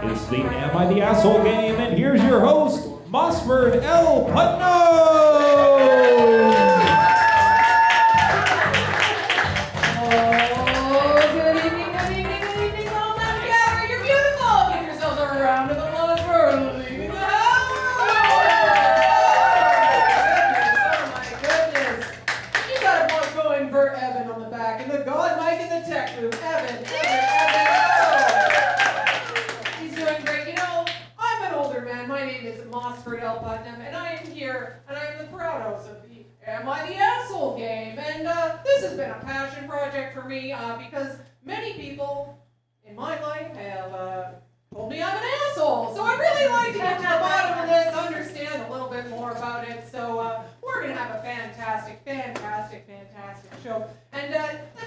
It's the Am I the Asshole game, and here's your host, Mossford L. Putnam! Mossford L. Putnam, and I am here, and I am the proud host of the Am I the Asshole game, and this has been a passion project for me, because many people in my life have told me I'm an asshole, so I'd really like to get to the bottom of this, understand a little bit more about it, so we're going to have a fantastic show, and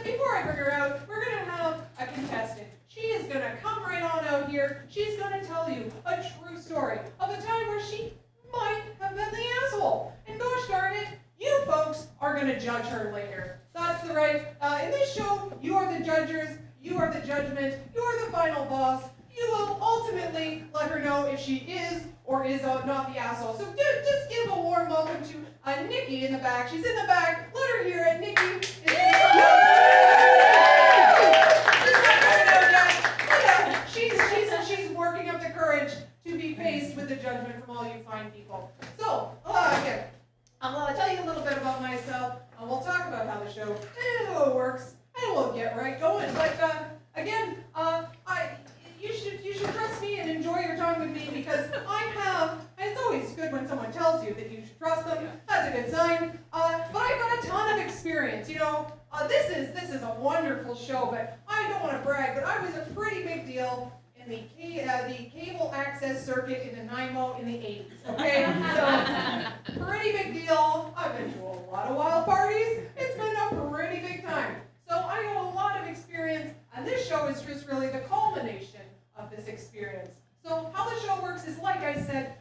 before I bring her out, we're going to have a contestant. She is going to come right on out here. She's going to tell you a true story of a time where she might have been the asshole. And gosh darn it, you folks are going to judge her later. That's the right. In this show, you are the judges, you are the judgment, you are the final boss. You will ultimately let her know if she is or is not the asshole. So just give a warm welcome to Niki in the back. She's in the back. Let her hear it. Niki is in the She's working up the courage to be faced with the judgment from all you fine people. So, okay, I'll tell you a little bit about myself, and we'll talk about how the show and how it works, and we'll get right going. But again, you should trust me and enjoy your time with me because I have. And it's always good when someone tells you that you should trust them. That's a good sign. But I've got a ton of experience. You know, this is a wonderful show. But I don't want to brag, but I was a pretty big deal in the cable access circuit in Nanaimo in the 80s, okay? So, pretty big deal. I've been to a lot of wild parties. It's been a pretty big time. So I got a lot of experience, and this show is just really the culmination of this experience. So how the show works is, like I said,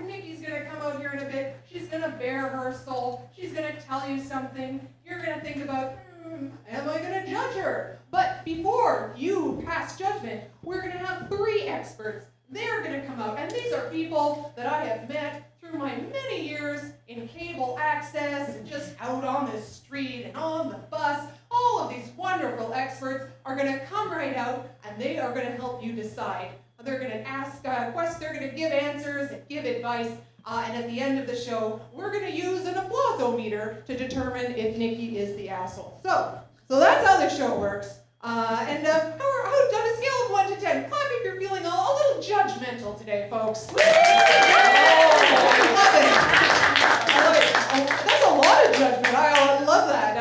Niki's going to come out here in a bit. She's going to bare her soul. She's going to tell you something. You're going to think about, am I going to judge her? But before you pass judgment, we're going to have 3 experts. They're going to come out, and these are people that I have met through my many years in cable access and just out on the street and on the bus. All of these wonderful experts are going to come right out, and they are going to help you decide. They're going to ask questions, they're going to give answers and give advice, and at the end of the show, we're going to use an applause-o-meter to determine if Niki is the asshole. So that's how the show works. And how on a scale of 1 to 10, clap if you're feeling a little judgmental today, folks. I love it. That's a lot of judgment. I love that.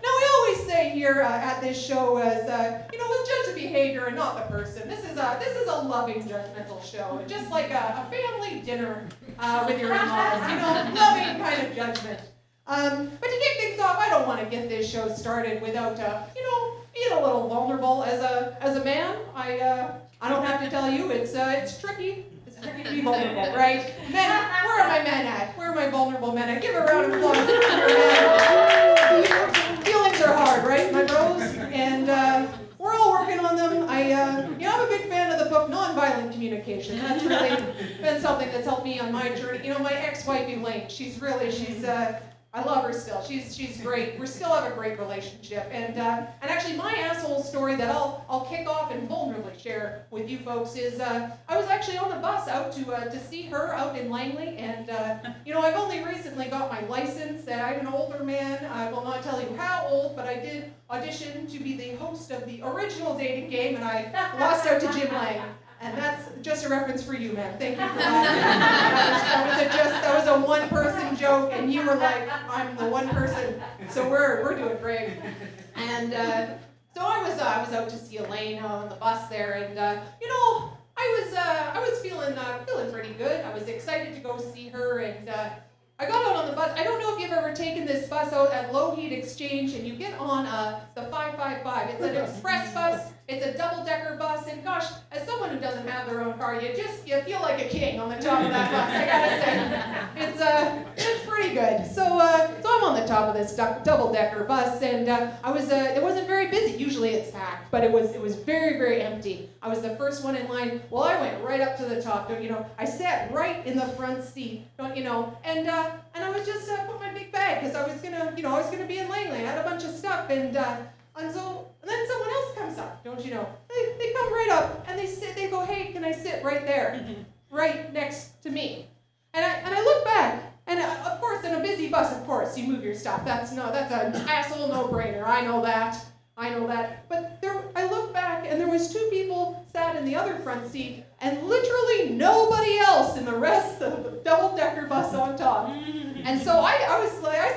Now we always say here at this show is, we'll judge the behavior and not the person. This is a loving, judgmental show, just like a family dinner with your in-laws. Loving kind of judgment. But to kick things off, I don't want to get this show started without being a little vulnerable as a man. I don't have to tell you, it's tricky. It's tricky to be vulnerable, right? Men, where are my men at? Where are my vulnerable men at? Give a round of applause for your men. Feelings are hard, right, my bros? And we're all working on them. I'm a big fan of the book Nonviolent Communication. That's really been something that's helped me on my journey. My ex-wife Elaine, she's I love her still. She's great. We still have a great relationship. And actually, my asshole story that I'll kick off and vulnerably share with you folks is I was actually on the bus out to see her out in Langley, and I've only recently got my license. And I'm an older man. I will not tell you how old, but I did audition to be the host of the original dating game, and I lost out to Jim Lang. And that's just a reference for you, man. Thank you for that. That was a one-person joke, and you were like, I'm the one person. So we're doing great. And so I was out to see Elaine on the bus there, and I was feeling pretty good. I was excited to go see her, and I got out on the bus. I don't know if you've ever taken this bus out at Lougheed Exchange, and you get on the 555. It's an express bus. It's a double-decker bus, and gosh, as someone who doesn't have their own car, you feel like a king on the top of that bus. I gotta say, it's pretty good. So I'm I'm on the top of this double-decker bus, and it wasn't very busy. Usually it's packed, but it was very, very empty. I was the first one in line. Well, I went right up to the top. I sat right in the front seat. And I was just put my big bag because I was gonna be in Langley. I had a bunch of stuff, and then someone else comes up. Don't you know? They come right up and they go, hey, can I sit right there, right next to me? And I look back. And of course, in a busy bus, of course, you move your stuff. That's an asshole no-brainer. I know that. But I look back, and there was 2 people sat in the other front seat, and literally nobody else in the rest of the double-decker bus on top. And so I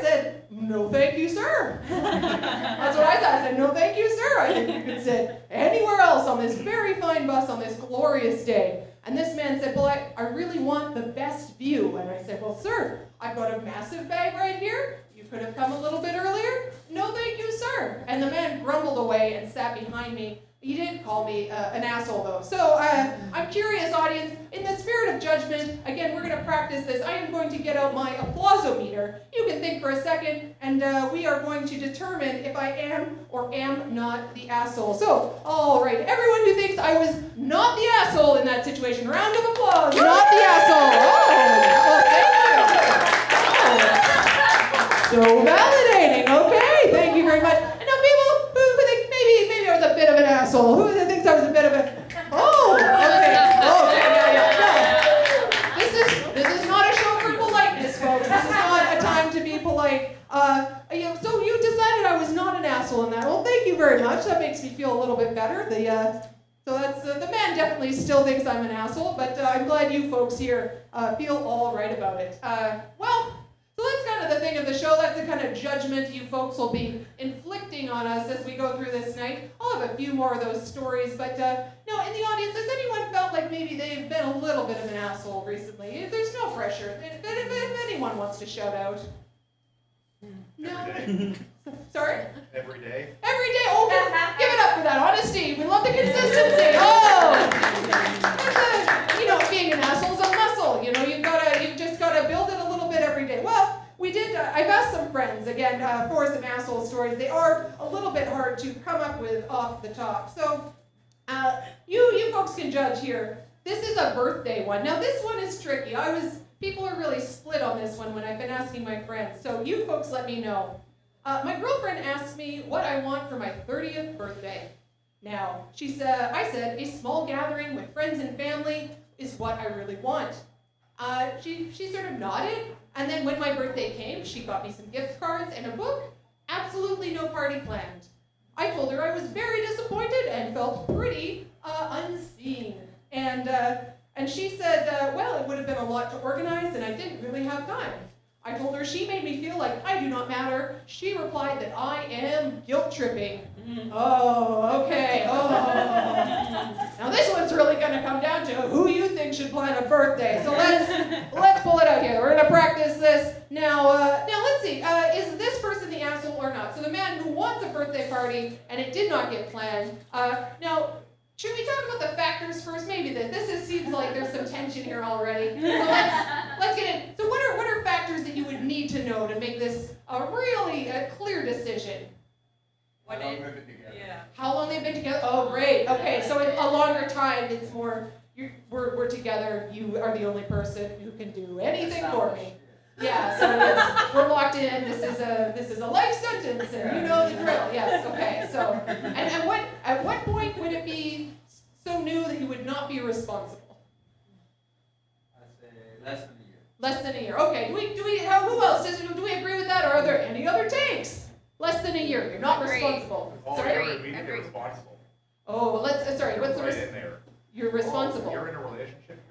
said, no, thank you, sir. That's what I thought. I said, no, thank you, sir. I think you could sit anywhere else on this very fine bus on this glorious day. And this man said, well, I really want the best view. And I said, well, sir, I've got a massive bag right here. You could have come a little bit earlier. No, thank you, sir. And the man grumbled away and sat behind me. He did call me an asshole, though. So I'm curious, audience, in the spirit of judgment, again, we're going to practice this. I am going to get out my applausometer. You can think for a second, and we are going to determine if I am or am not the asshole. So, all right, everyone who thinks I was not the asshole in that situation, round of applause. Not the asshole. Oh, well, thank you. Oh. So validating. Okay, thank you very much. And now people who think maybe I was a bit of an asshole. Who thinks I was a bit of a... Oh, okay. No. This is not a show for politeness, folks. This is not a time to be polite. So you decided I was not an asshole in that. Well, thank you very much. That makes me feel a little bit better. So that's the man definitely still thinks I'm an asshole, but I'm glad you folks here feel all right about it. So that's kind of the thing of the show. That's the kind of judgment you folks will be inflicting on us as we go through this night. I'll have a few more of those stories, but no, in the audience, has anyone felt like maybe they've been a little bit of an asshole recently? There's no pressure. If anyone wants to shout out. No? Sorry? Every day. Every day? Oh, give it up for that honesty. We love the consistency. Oh! Being an asshole's a muscle. You've just gotta build it a little bit every day. Well, we did, I've asked some friends, again, for some asshole stories. They are a little bit hard to come up with off the top. So, you folks can judge here. This is a birthday one. Now, this one is tricky. People are really split on this one when I've been asking my friends. So, you folks let me know. My girlfriend asked me what I want for my 30th birthday. Now, I said, a small gathering with friends and family is what I really want. She sort of nodded, and then when my birthday came, she got me some gift cards and a book. Absolutely no party planned. I told her I was very disappointed and felt pretty unseen. And she said, well, it would have been a lot to organize, and I didn't really have time. I told her she made me feel like I do not matter. She replied that I am guilt-tripping. Oh, okay. Oh. Now this one's really going to come down to who you think should plan a birthday. So let's pull it out here. We're going to practice this. Now let's see. Is this person the asshole or not? So the man who wants a birthday party and it did not get planned. Now, should we talk about the factors first? Maybe this seems like there's some tension here already. So let's get in. So what are factors that you would need to know to make this a really clear decision? How long they've been together. Yeah. How long they've been together? Oh, great. Okay, so in a longer time, it's more, we're together, you are the only person who can do anything for me. Yeah, so we're locked in, this is a life sentence, and you know the drill. Yes, okay, so, and at what point would it be so new that you would not be responsible? I'd say less than a year. Less than a year, okay. Who else? Do we agree with that, or are there any other takes? Less than a year, you're not responsible. Oh, Sorry? you're immediately responsible. Oh, sorry, what's the right in there. You're responsible. You're in a relationship,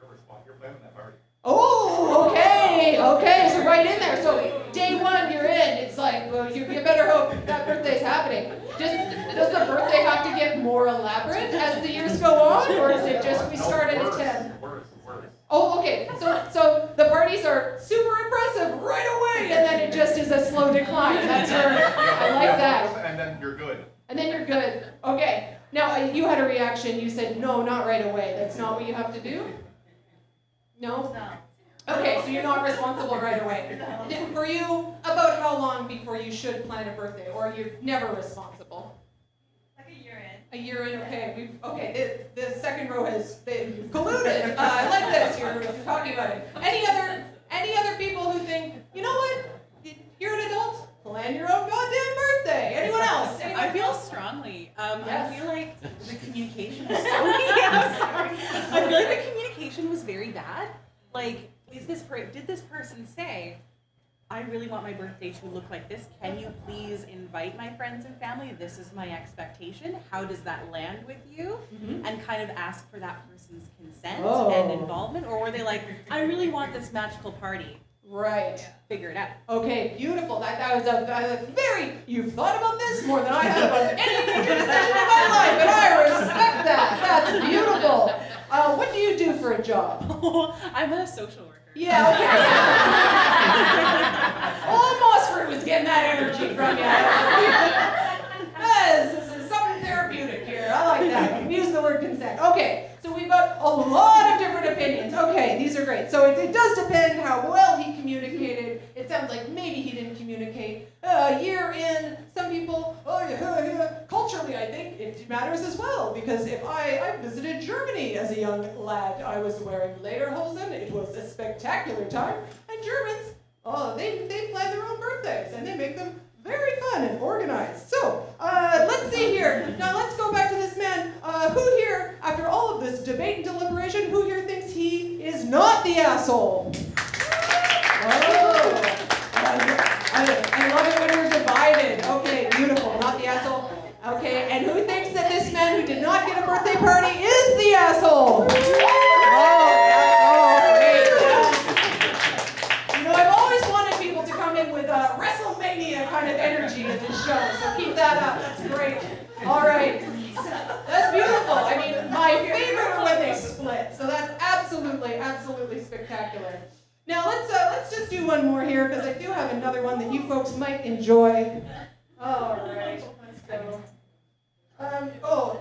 you're planning that party. Oh, okay, so right in there. So day one, you're in. It's like, well, you better hope that birthday's happening. Does the birthday have to get more elaborate as the years go on, or is it just we start at a 10? Worse. Oh, okay. So the parties are super impressive right away, and then it just is a slow decline. That's I like that. And then you're good. And then you're good. Okay. Now you had a reaction. You said no, not right away. That's not what you have to do. No. Okay, so you're not responsible right away. For you, about how long before you should plan a birthday, or you're never responsible? Like a year in. A year in, okay. The second row has been colluded. I like this. You're talking about it. Any other people who think, you know what? You're an adult. Plan your own goddamn birthday. Anyone else? I feel strongly. Yes. I feel like the communication was so. I'm sorry. I feel like the communication was very bad. Like, did this person say, I really want my birthday to look like this. Can you please invite my friends and family? This is my expectation. How does that land with you? Mm-hmm. And kind of ask for that person's consent Oh. and involvement. Or were they like, I really want this magical party. Right. Figure it out. Okay, beautiful. That was a very, you've thought about this more than I have about any major decision in my life, and I respect that. That's beautiful. What do you do for a job? I'm a social worker. Yeah, okay. Old Mossford was getting that energy from you. This is something therapeutic here. I like that. Use the word consent. Okay, so we've got a lot of different opinions. Okay, these are great. So it does depend how well he communicated. It sounds like maybe he didn't communicate. A year in, some people, culturally I think it matters as well, because if I visited Germany as a young lad, I was wearing lederhosen. It was a spectacular time. And Germans, they plan their own birthdays, and they make them very fun and organized. So, let's see here. Now let's go back to this man. Who here, after all of this debate and deliberation, who here thinks he is not the asshole? Oh, I love it when we're divided. Okay, beautiful. Not the asshole. Okay, and who thinks that this man who did not get a birthday party is the asshole? Great. Yes. You know, I've always wanted people to come in with a WrestleMania kind of energy in this show, so keep that up. That's great. All right. That's beautiful. I mean, my favorite are when they split, so that's absolutely spectacular. Now let's just do one more here, because I do have another one that you folks might enjoy. All right, let's go.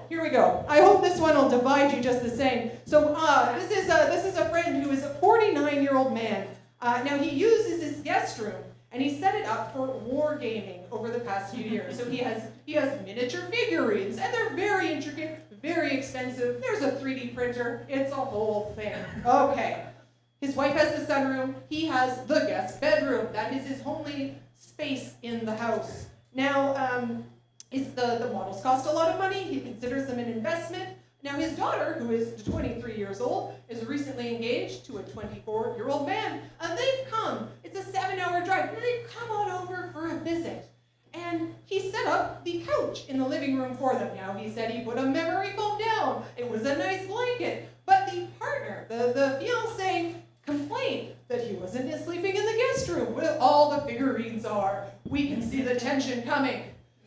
Here we go. I hope this one will divide you just the same. So this is a friend who is a 49-year-old man. Now he uses his guest room, and he set it up for wargaming over the past few years. So he has miniature figurines, and they're very intricate, very expensive. There's a 3D printer. It's a whole thing. Okay. His wife has the sunroom. He has the guest bedroom. That is his only space in the house. Now, the models cost a lot of money. He considers them an investment. Now, his daughter, who is 23 years old, is recently engaged to a 24-year-old man. And they've come. It's a 7-hour drive. And they've come on over for a visit. And he set up the couch in the living room for them. Now, he said he put a memory foam down. It was a nice blanket. But the partner, the fiancé, complained that he wasn't sleeping in the guest room where all the figurines are. We can see the tension coming.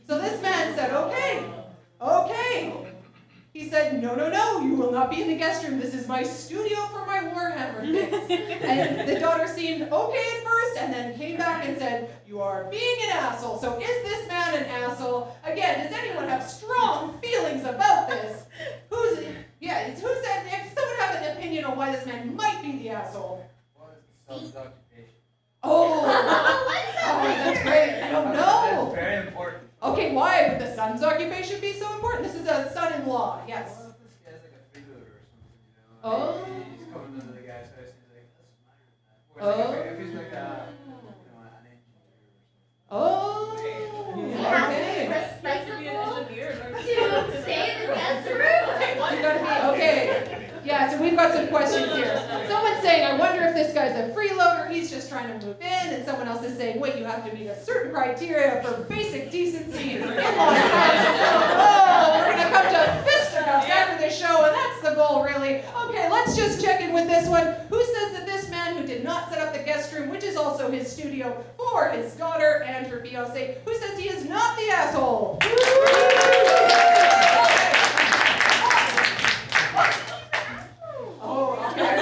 So this man said, okay. He said, no, you will not be in the guest room. This is my studio for my Warhammer things. And the daughter seemed okay at first, and then came back and said, you are being an asshole. So is this man an asshole? Again, does anyone have strong feelings about this? Who said, if someone have an opinion on why this man might be the asshole? What is the son's occupation? Oh, that's great. I don't know. That's very important. Okay, why would the son's occupation be so important? This is a son-in-law, yes. What if this guy's like a freeloader or something, you know? Oh. He's coming into the guy's house and he's like, what's the matter with that? Or Oh. like if he's like an engineer or something. Oh, okay. Okay. Yeah, so we've got some questions here. Someone's saying, I wonder if this guy's a freeloader, he's just trying to move in, and someone else is saying, wait, you have to meet a certain criteria for basic decency in in-laws. Oh, we're gonna come to fisticuffs after this show, and that's the goal, really. Okay, let's just check in with this one. Who says that this man who did not set up the guest room, which is also his studio for his daughter and her fiancé, who says he is not the asshole? Oh, okay.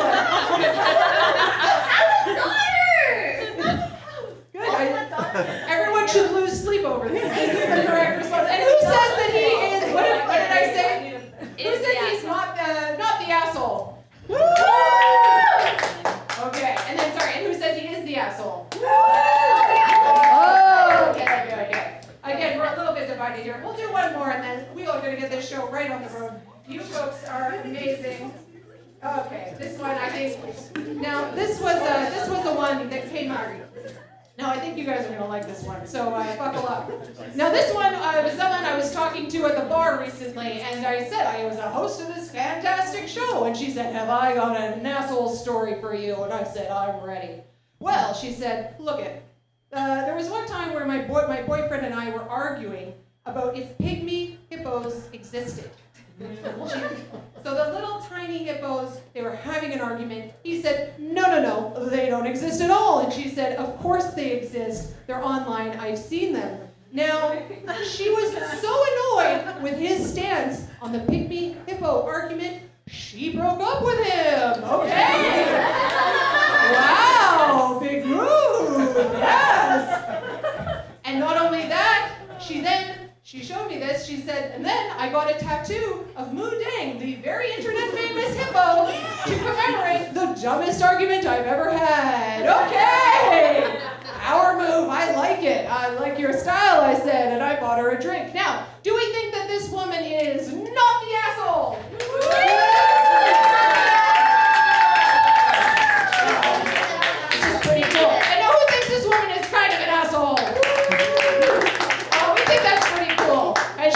Good. Everyone should lose sleep over this. This is the correct response. And who says that he is? What did I say? Who says he's not the asshole? Okay. And then jokes are amazing. Okay, this one I think. Now this was the one that came out. Now I think you guys are gonna like this one, so buckle up. Now this one was someone I was talking to at the bar recently, and I said I was a host of this fantastic show, and she said, "Have I got an asshole story for you?" And I said, "I'm ready." Well, she said, "Look it. There was one time where my boyfriend and I were arguing about if pygmy hippos existed." So the little tiny hippos, they were having an argument. He said, no, they don't exist at all. And she said, of course they exist. They're online. I've seen them. Now, she was so annoyed with his stance on the pygmy hippo argument, she broke up with him. Okay. Wow, big move. Yes. And not only that, she showed me this. She said, and then I got a tattoo of Moo Dang, the very internet famous hippo, to commemorate the dumbest argument I've ever had. Okay! Power move. I like it. I like your style, I said, and I bought her a drink. Now, do we think that this woman is not the asshole? This is pretty cool. And now who thinks this woman is kind of an asshole? We think that's pretty cool. And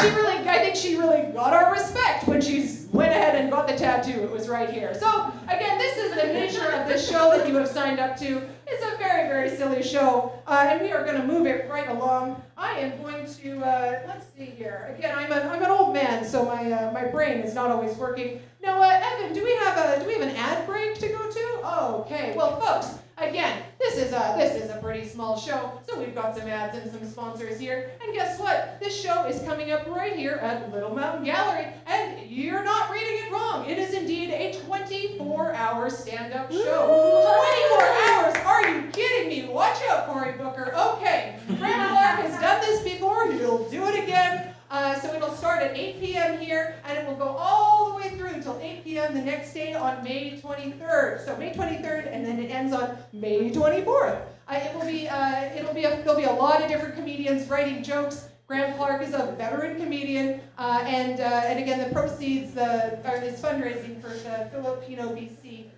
I think she really got our respect when she went ahead and got the tattoo. It was right here. So, again, this is the nature of this show that you have signed up to. It's a very, very silly show, and we are going to move it right along. I am going to, let's see here. Again, I'm an old man, so my brain is not always working. Now, Evan, do we have an ad break to go to? Oh, okay. Well, folks, again, this is a pretty small show, so we've got some ads and some sponsors here. And guess what? This show is coming up right here at Little Mountain Gallery, and you're not reading it wrong. It is indeed a 24-hour stand-up show. 24 hours? Are you kidding me? Watch out, Cory Booker. Okay, Brandon Clark has done this before. He'll do it again. So it'll start at 8 p.m. here, and it will go all the way through until 8 p.m. the next day on May 23rd. So May 23rd, and then it ends on May 24th. There'll be a lot of different comedians writing jokes. Graham Clark is a veteran comedian, and again, the proceeds is fundraising for the Filipino BC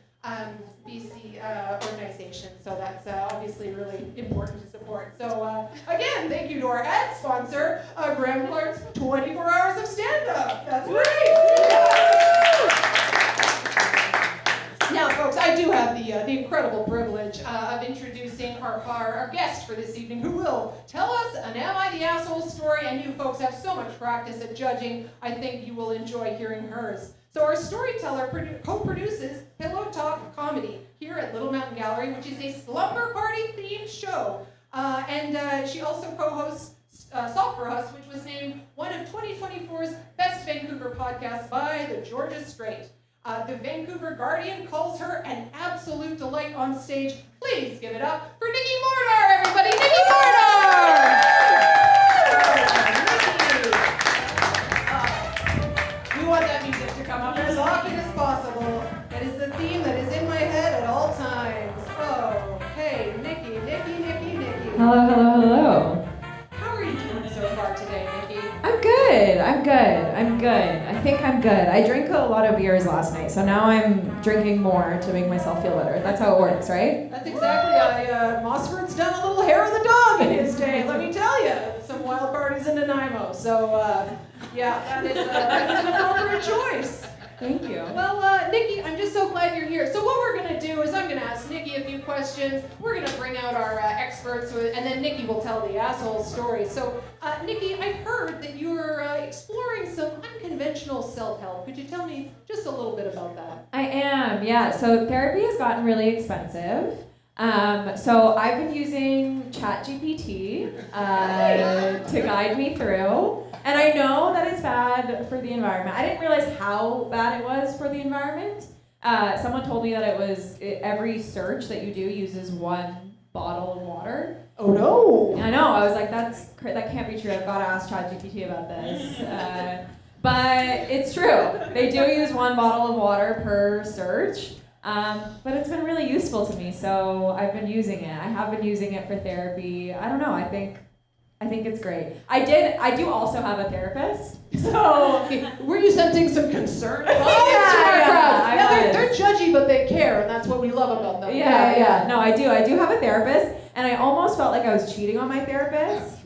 organization. So that's obviously really important to support. So again, thank you to our ad sponsor, Graham Clark's 24 Hours of Stand-Up. That's great. Now, folks, I do have the incredible privilege of introducing our guest for this evening, who will tell us an Am I the Asshole story, and you folks have so much practice at judging, I think you will enjoy hearing hers. So our storyteller co-produces Pillow Talk Comedy here at Little Mountain Gallery, which is a slumber party themed show. And she also co-hosts Soft for Us, which was named one of 2024's Best Vancouver Podcasts by the Georgia Strait. The Vancouver Guardian calls her an absolute delight on stage. Please give it up for Niki Mohrdar, everybody! Niki Mohrdar! We want that music to come up as often as possible. That is the theme that is in my head at all times. Oh, hey, Niki. Hello. How are you doing so far today, Niki? I'm good. I think I'm good. I drank a lot of beers last night, so now I'm drinking more to make myself feel better. That's how it works, right? That's exactly. Mossford's done a little hair of the dog in his day, let me tell you. Some wild parties in Nanaimo. So, yeah, that's an appropriate choice. Thank you. Well, Niki, I'm just so glad you're here. So what we're going to do is I'm going to ask Niki a few questions. We're going to bring out our experts, and then Niki will tell the asshole story. So, Niki, I've heard that you're exploring some unconventional self-help. Could you tell me just a little bit about that? I am, yeah. So therapy has gotten really expensive. So I've been using ChatGPT to guide me through. And I know that it's bad for the environment. I didn't realize how bad it was for the environment. Someone told me that every search that you do uses 1 bottle of water. Oh no! I know. I was like, that can't be true. I've got to ask ChatGPT about this. But it's true. They do use 1 bottle of water per search. But it's been really useful to me, so I've been using it. I have been using it for therapy. I don't know. I think I think it's great. I do also have a therapist. So Were you sensing some concern? Yeah, I they're was. judgy, but they care, and that's what we love about them. Yeah. No, I do have a therapist, and I almost felt like I was cheating on my therapist.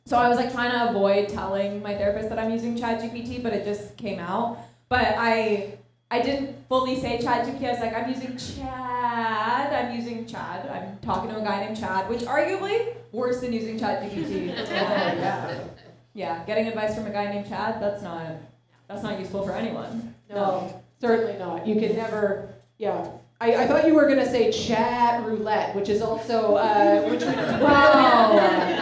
So I was like trying to avoid telling my therapist that I'm using ChatGPT, but it just came out. But I didn't fully say ChatGPT. I was like, I'm using Chad. I'm talking to a guy named Chad, which arguably worse than using ChatGPT. Yeah, getting advice from a guy named Chad, that's not useful for anyone. No, certainly not. You can never, yeah. I thought you were going to say chat roulette, which is also, Wow.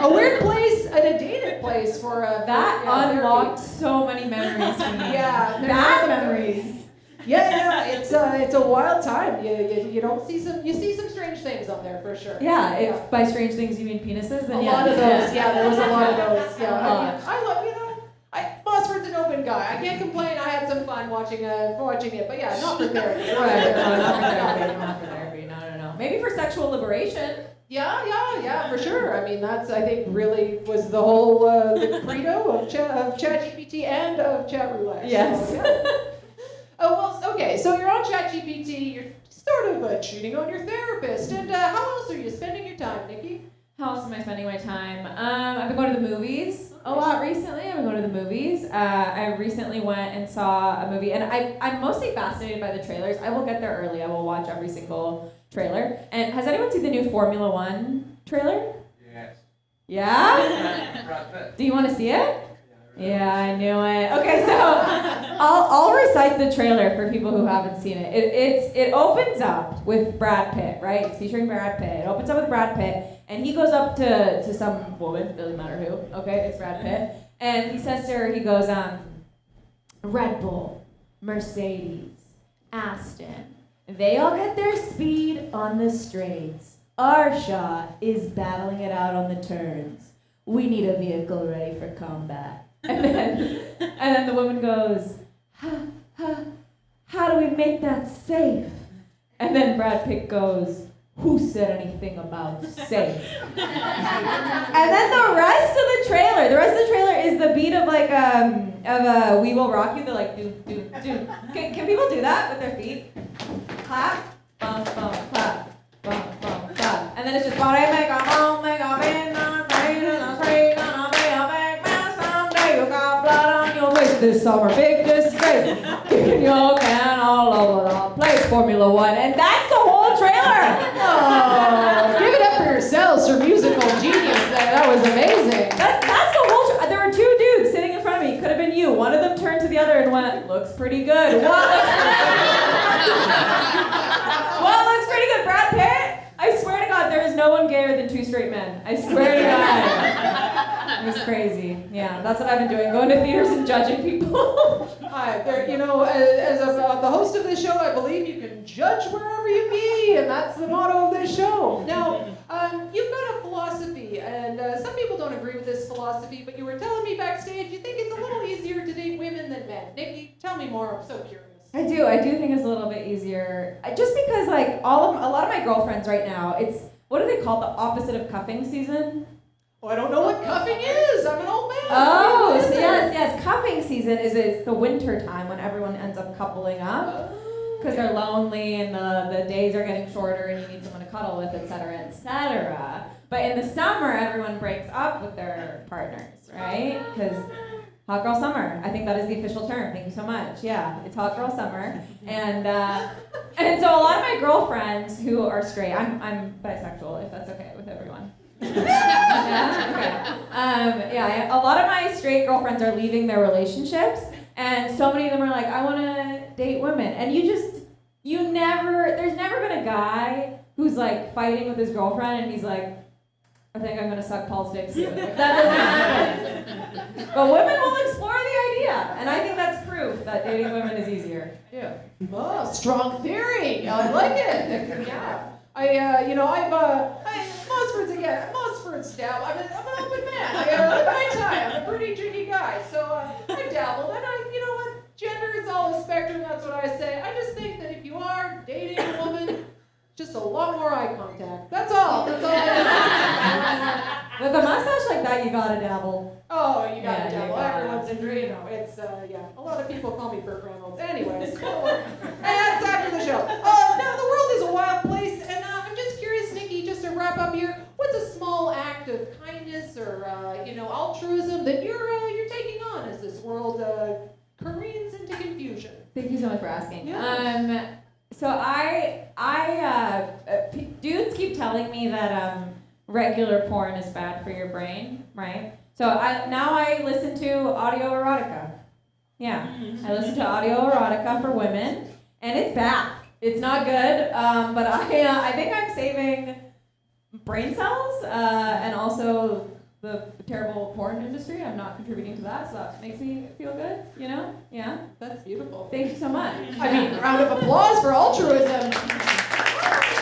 a weird place, and a dated place for That yeah, unlocked so many memories for me. Yeah, Bad memories. Yeah, it's a wild time. You don't see you see some strange things on there for sure. Yeah, if by strange things you mean penises, then A yeah. lot of those. Yeah, there was a lot of those. Yeah, A lot. I love Mossford's an open guy. I can't complain. I had some fun watching it, but yeah, not for therapy. Right, not for therapy. No. Maybe for sexual liberation. Yeah, for sure. I mean, that's, I think, really was the whole the credo of ChatGPT and of chat roulette. Yes. So, yeah. Oh, well, okay, so you're on ChatGPT, you're sort of cheating on your therapist, and how else are you spending your time, Niki? How else am I spending my time? I've been going to the movies a lot recently. I've been going to the movies. I recently went and saw a movie, and I'm mostly fascinated by the trailers. I will get there early. I will watch every single trailer. And has anyone seen the new Formula One trailer? Yes. Yeah? Brad Pitt. Do you want to see it? Yeah, I knew it. Okay, so I'll recite the trailer for people who haven't seen it. It opens up with Brad Pitt, right? It's featuring Brad Pitt. It opens up with Brad Pitt, and he goes up to some woman, doesn't matter who, okay, it's Brad Pitt, and he says to her, he goes, Red Bull, Mercedes, Aston, they all get their speed on the straights. Our shot is battling it out on the turns. We need a vehicle ready for combat. And then the woman goes, how do we make that safe? And then Brad Pitt goes, who said anything about safe? And then the rest of the trailer is the beat of like We Will Rock You. They're like do. Can people do that with their feet? Clap, bum bum clap, bum bum clap, and then it's just body make a bum make a bend on rain and a tree gonna be a big man someday. You got blood on your face this summer, big disgrace. Kicking your can all over the place, Formula One, and that's the whole trailer. Oh, give it up for yourselves for musical genius. That was amazing. That's the whole. There were two dudes sitting in front of me. Could have been you. One of them turned to the other and went, "Looks pretty good." What looks pretty good, Brad Pitt? I swear to God, there is no one gayer than two straight men. I swear to God. It was crazy. Yeah, that's what I've been doing. Going to theaters and judging people. As the host of this show, I believe you can judge wherever you be, and that's the motto of this show. Now, you've got a philosophy, and some people don't agree with this philosophy, but you were telling me backstage you think it's a little easier to date women than men. Niki, tell me more. I'm so curious. I do think it's a little bit easier. Just because like a lot of my girlfriends right now, it's, what do they call the opposite of cuffing season? Oh, I don't know what cuffing is. I'm an old man. Oh, What is so it? yes. Cuffing season is the winter time when everyone ends up coupling up because they're lonely and the days are getting shorter and you need someone to cuddle with, etc., etc. But in the summer, everyone breaks up with their partners, right? Because hot girl summer. I think that is the official term. Thank you so much. Yeah, it's hot girl summer, and so a lot of my girlfriends who are straight. I'm bisexual, if that's okay with everyone. Yeah? Okay. A lot of my straight girlfriends are leaving their relationships, and so many of them are like, I want to date women, and there's never been a guy who's like fighting with his girlfriend, and he's like, I think I'm gonna suck Paul's dick soon. Like, that doesn't happen. But women will explore the idea, and I think that's proof that dating women is easier. Yeah. Oh, strong theory. I like it. Yeah. Mossford's dabbled. I'm an open man. I'm a pretty tricky guy. So I dabbled, and gender is all a spectrum. That's what I say. I just think that if you are dating a woman, just a lot more eye contact. That's all. With a mustache like that, you gotta dabble. Oh, you got Yeah, to you dabble. gotta. Everyone's in, it's, yeah. A lot of people call me Burt Reynolds. Anyways, and that's after the show. Now, the world is a wild place, and I'm just curious, Niki, just to wrap up here, what's a small act of kindness or, altruism that you're taking on as this world careens into confusion? Thank you so much for asking. Yeah. So dudes keep telling me that regular porn is bad for your brain, right? So now I listen to audio erotica. Yeah, I listen to audio erotica for women, and it's bad. It's not good, but I think I'm saving brain cells and also the terrible porn industry. I'm not contributing to that, so that makes me feel good, Yeah. That's beautiful. Thank you so much. I mean, round of applause for altruism.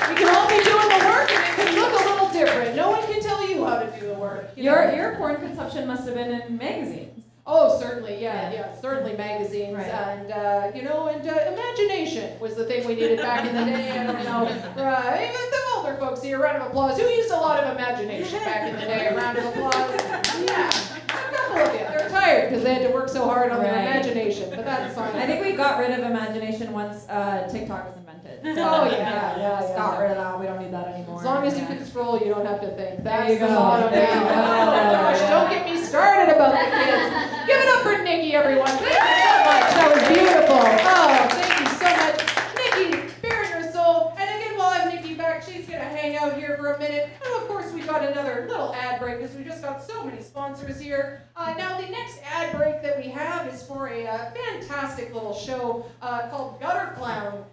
We can all be doing the work, and it can look a little different. No one can tell you how to do the work. Your porn consumption must have been in magazines. Oh, certainly, yeah, certainly magazines, Right. and imagination was the thing we needed back in the day. I don't know, right? Even the older folks here, round of applause. Who used a lot of imagination back in the day? A round of applause. Yeah, a couple of you. They're tired because they had to work so hard on their Right. imagination, but that's fine. I think we got rid of imagination once TikTok was invented. So, Oh, yeah. Just got rid of that. We don't need that anymore. As long as you Yeah. can scroll, you don't have to think. There That's you the go. motto There you now. go. Oh my gosh, don't get me started about the kids. Give it up for Niki, everyone. Thank you so much. That was beautiful. Oh, thank you so much. Niki, bearing her soul. And again, we'll have Niki back. She's going to hang out here for a minute. And of course, we got another little ad break because we just got so many sponsors here. Now, the next ad break that we have is for a fantastic little show called Gutter Clown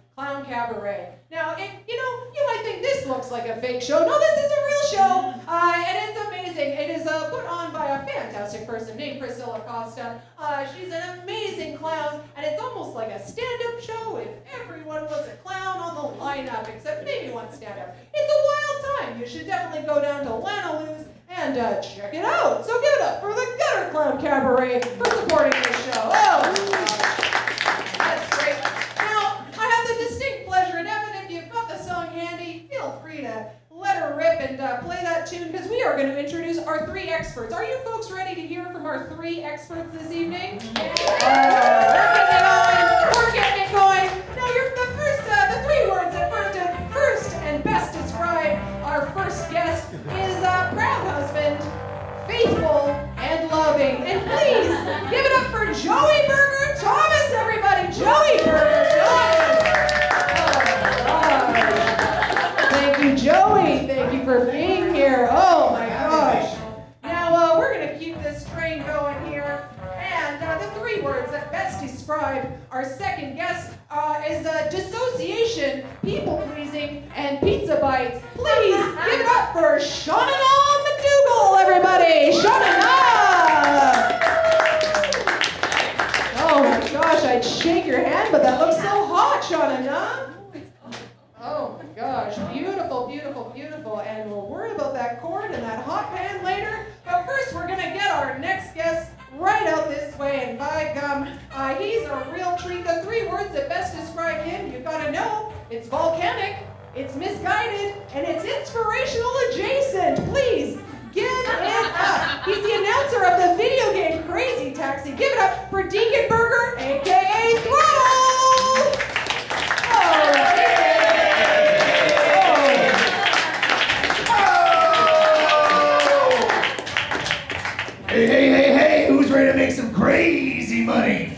Cabaret. Now, you might think this looks like a fake show. No, this is a real show, and it's amazing. It is put on by a fantastic person named Priscilla Costa. She's an amazing clown, and it's almost like a stand-up show if everyone was a clown on the lineup, except maybe one stand-up. It's a wild time. You should definitely go down to Lanaloo's and check it out. So give it up for the Gutter Clown Cabaret for supporting this show. Oh, gosh. That's great. Now, I have the distinct pleasure, and Evan, if you've got the song handy, feel free to let her rip and play that tune, because we are going to introduce our three experts. Are you folks ready to hear from our three experts this evening? We're getting it going. Now, the three words that first and best describe our first guest is proud husband, faithful, and loving. And please, give it up for Joey Burger Thomas, everybody. Joey Burger Thomas. Oh, my gosh. Thank you, Joey. Thank you for being here. Oh, my gosh. Now, we're going to keep this train going here. And the three words that best describe our second guest is dissociation, people-pleasing, and pizza bites. Please give it up for Shauna McDougall, everybody. Shauna! Oh my gosh, I'd shake your hand, but that looks so hot, Shauna. Oh my gosh, beautiful, beautiful, beautiful. And we'll worry about that cord and that hot pan later. But first, we're going to get our next guest right out this way, and by gum, he's a real treat. The three words that best describe him, you've got to know, it's volcanic, it's misguided, and it's inspirational adjacent. Please, give it up. He's the announcer of the video game Crazy Taxi. Give it up for Deacon Burger, a.k.a. Throttle! Hey, who's ready to make some crazy money?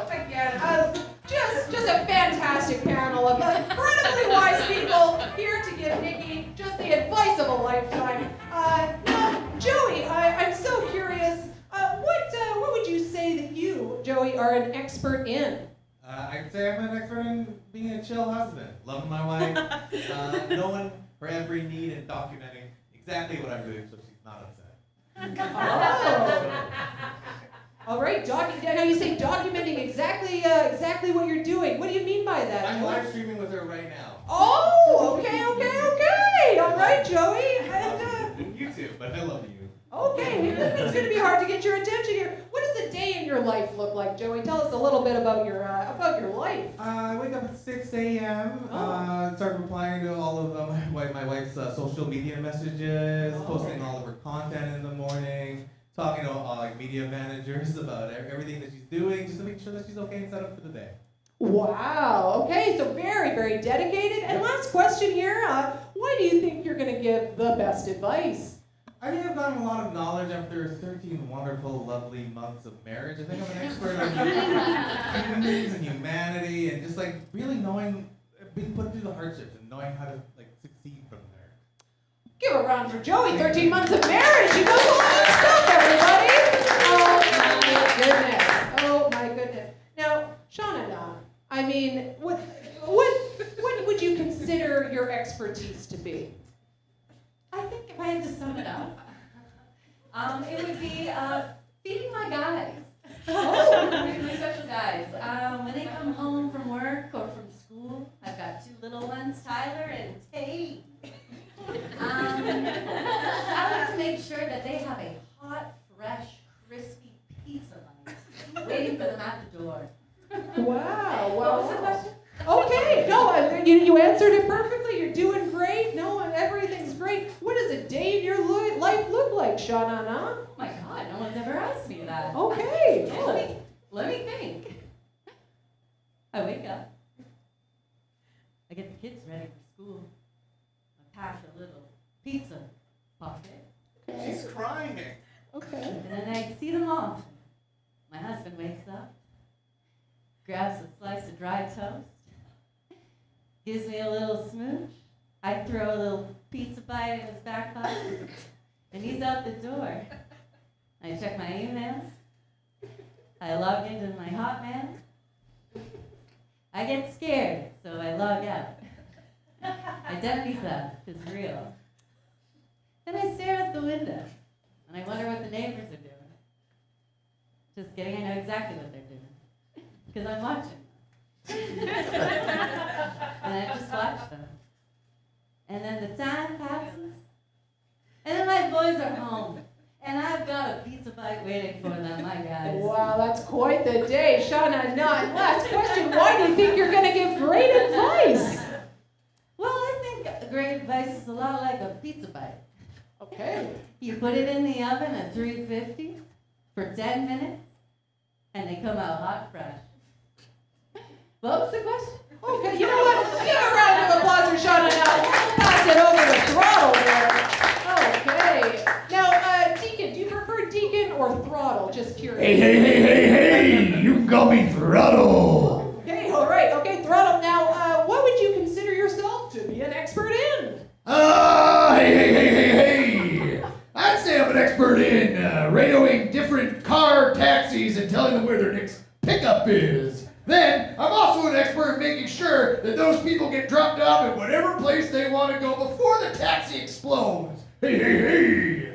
Again, just a fantastic panel of incredibly wise people here to give Niki just the advice of a lifetime. Now, Joey, I'm so curious, what would you say that you, Joey, are an expert in? I'd say I'm an expert in being a chill husband, loving my wife, knowing her every need and documenting exactly what I'm doing so she's not upset. Oh. All right, now you say documenting exactly what you're doing. What do you mean by that? I'm live streaming with her right now. Oh, okay. All right, Joey. And, You too, but I love you. Okay, it's going to be hard to get your attention here. What does a day in your life look like, Joey? Tell us a little bit about your life. I wake up at 6 a.m. Start replying to all of my wife's social media messages, posting all of her content in the morning, talking to like media managers about everything that she's doing, just to make sure that she's okay and set up for the day. Wow. Okay, so very, very dedicated. And last question here. Why do you think you're going to give the best advice? I think I've gotten a lot of knowledge after 13 wonderful, lovely months of marriage. I think I'm an expert on humans and humanity and just like really knowing, being put through the hardships and knowing how to like succeed from there. Give a round for Joey. 13 months of marriage. He knows a lot of stuff, everybody. Oh my goodness. Oh my goodness. Now, Shauna, I mean, what would you consider your expertise to be? I think if I had to sum it up, it would be feeding my guys. My special guys. When they come home from work or from school, I've got two little ones, Tyler and Tate. I like to make sure that they have a hot, fresh, crispy pizza bite waiting for them at the door. Wow. What was the question? Okay, no, you answered it perfectly. You're doing great. No, everything's great. What does a day in your life look like, Shauna? Oh my God, no one's ever asked me that. Okay. Yeah, let me think. I wake up. I get the kids ready for school. I pack a little pizza pocket. She's crying. Okay. And then I see them off. My husband wakes up, grabs a slice of dry toast, gives me a little smooch. I throw a little pizza bite in his back pocket, and he's out the door. I check my emails. I log into my Hotmail. I get scared, so I log out. Identity theft is real. Then I stare out the window, and I wonder what the neighbors are doing. Just kidding, I know exactly what they're doing, because I'm watching. And I just watch them. And then the time passes, and then my boys are home, and I've got a pizza bite waiting for them, my guys. Wow, that's quite the day. Shauna, last question, why do you think you're going to give great advice? Well, I think great advice is a lot like a pizza bite. Okay. You put it in the oven at 350 for 10 minutes, and they come out hot fresh. What was the question? Okay, you know what? Give a round of applause for Shauna now. We'll pass it over to Throttle there. Okay. Now, Deacon, do you prefer Deacon or Throttle? Just curious. Hey, you can call me Throttle. Okay, all right. Okay, Throttle. Now, what would you consider yourself to be an expert in? Hey. I'd say I'm an expert in radioing different car taxis and telling them where their next pickup is. Then, I'm also an expert in making sure that those people get dropped off at whatever place they want to go before the taxi explodes. Hey.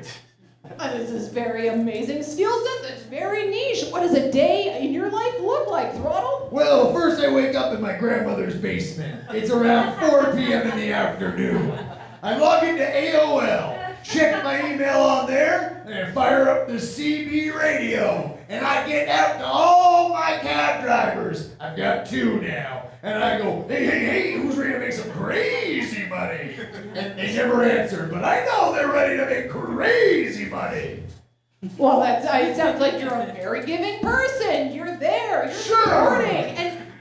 This is very amazing skill set. That's very niche. What does a day in your life look like, Throttle? Well, first I wake up in my grandmother's basement. It's around 4 p.m. in the afternoon. I log into AOL, check my email on there, and fire up the CB radio. And I get out to all my cab drivers. I've got 2 now. And I go, hey, who's ready to make some crazy money? And they never answer, but I know they're ready to make crazy money. Well, it sounds like you're a very giving person. You're there. You're Sure. supporting.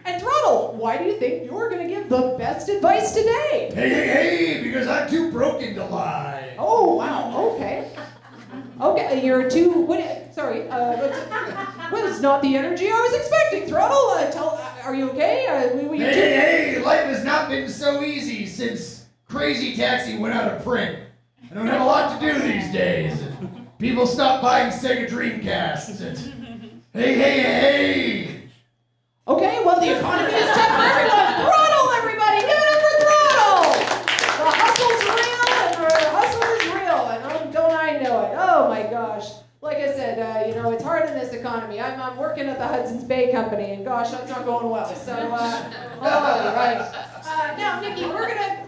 And Throttle, why do you think you're going to give the best advice today? Hey, because I'm too broken to lie. Oh, wow. Okay. Okay, you're too. Well, it's not the energy I was expecting. Throttle, are you okay? Hey, life has not been so easy since Crazy Taxi went out of print. I don't have a lot to do these days. People stop buying Sega Dreamcasts. Hey. Okay, well, the economy is tough for everyone. Throttle, everybody! Give it up for Throttle! The hustle's real, and the hustle is real, and don't I know it? Oh my gosh. Like I said, it's hard in this economy. I'm working at the Hudson's Bay Company, and gosh, that's not going well. So, all right. Now, Niki,